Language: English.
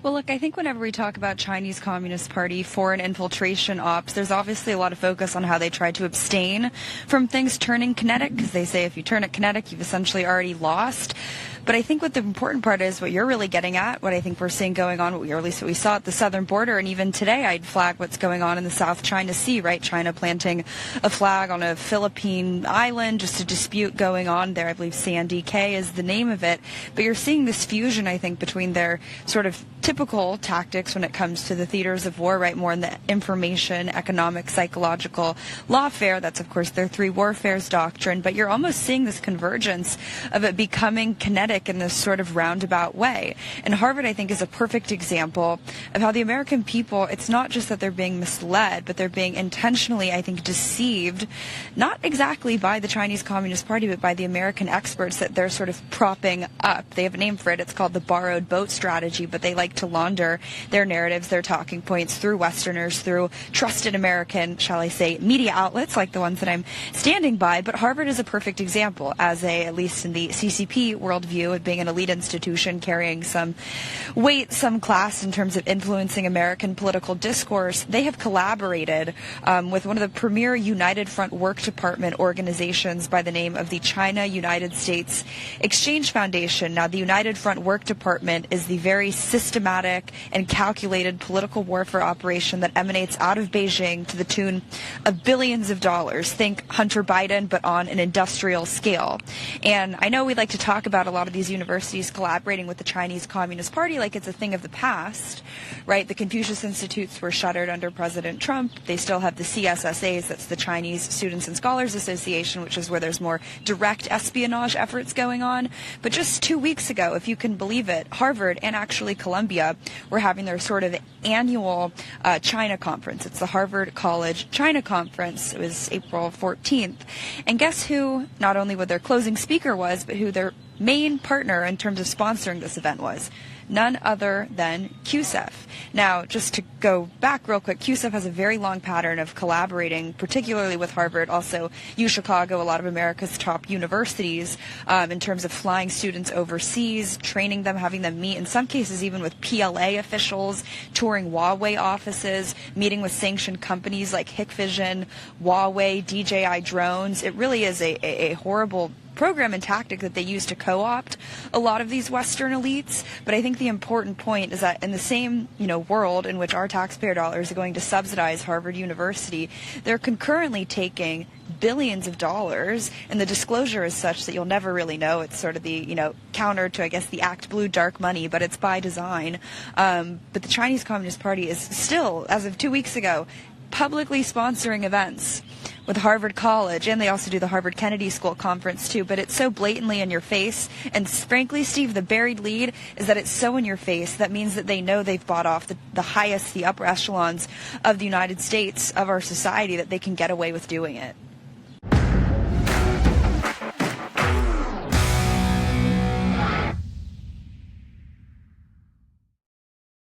Well, look, I think whenever we talk about Chinese Communist Party foreign infiltration ops, there's obviously a lot of focus on how they try to abstain from things turning kinetic, because they say if you turn it kinetic, you've essentially already lost. But I think what the important part is, what you're really getting at, what I think we're seeing going on, or at least what we saw at the southern border, and even today I'd flag what's going on in the South China Sea, right? China planting a flag on a Philippine island, just a dispute going on there. I believe Sandy K is the name of it. But you're seeing this fusion, I think, between their sort of typical tactics when it comes to the theaters of war, right? More in the information, economic, psychological lawfare. That's, of course, their three warfares doctrine. But you're almost seeing this convergence of it becoming kinetic in this sort of roundabout way. And Harvard, I think, is a perfect example of how the American people, it's not just that they're being misled, but they're being intentionally, I think, deceived, not exactly by the Chinese Communist Party, but by the American experts that they're sort of propping up. They have a name for it. It's called the borrowed boat strategy, but they like to launder their narratives, their talking points through Westerners, through trusted American, shall I say, media outlets like the ones that I'm standing by. But Harvard is a perfect example as at least in the CCP worldview, of being an elite institution carrying some weight, some class in terms of influencing American political discourse. They have collaborated with one of the premier United Front Work Department organizations by the name of the China United States Exchange Foundation. Now, the United Front Work Department is the very systematic and calculated political warfare operation that emanates out of Beijing to the tune of billions of dollars. Think Hunter Biden, but on an industrial scale. And I know we like to talk about a lot of these universities collaborating with the Chinese Communist Party like it's a thing of the past, right? The Confucius Institutes were shuttered under President Trump. They still have the CSSAs, that's the Chinese Students and Scholars Association, which is where there's more direct espionage efforts going on. But just 2 weeks ago, if you can believe it, Harvard and actually Columbia were having their sort of annual China conference. It's the Harvard College China Conference. It was April 14th. And guess who, not only what their closing speaker was, but who their main partner in terms of sponsoring this event was? None other than CUSEF. Now, just to go back real quick, CUSEF has a very long pattern of collaborating, particularly with Harvard, also UChicago, a lot of America's top universities, in terms of flying students overseas, training them, having them meet, in some cases even with PLA officials, touring Huawei offices, meeting with sanctioned companies like Hikvision, Huawei, DJI drones. It really is a horrible program and tactic that they use to co-opt a lot of these Western elites. But I think the important point is that in the same, world in which our taxpayer dollars are going to subsidize Harvard University, they're concurrently taking billions of dollars, and the disclosure is such that you'll never really know. It's sort of the, counter to, I guess, the Act Blue dark money, but it's by design. But the Chinese Communist Party is still, as of 2 weeks ago, publicly sponsoring events with Harvard College, and they also do the Harvard Kennedy School Conference too, but it's so blatantly in your face. And frankly, Steve, the buried lead is that it's so in your face. That means that they know they've bought off the upper echelons of the United States, of our society, that they can get away with doing it.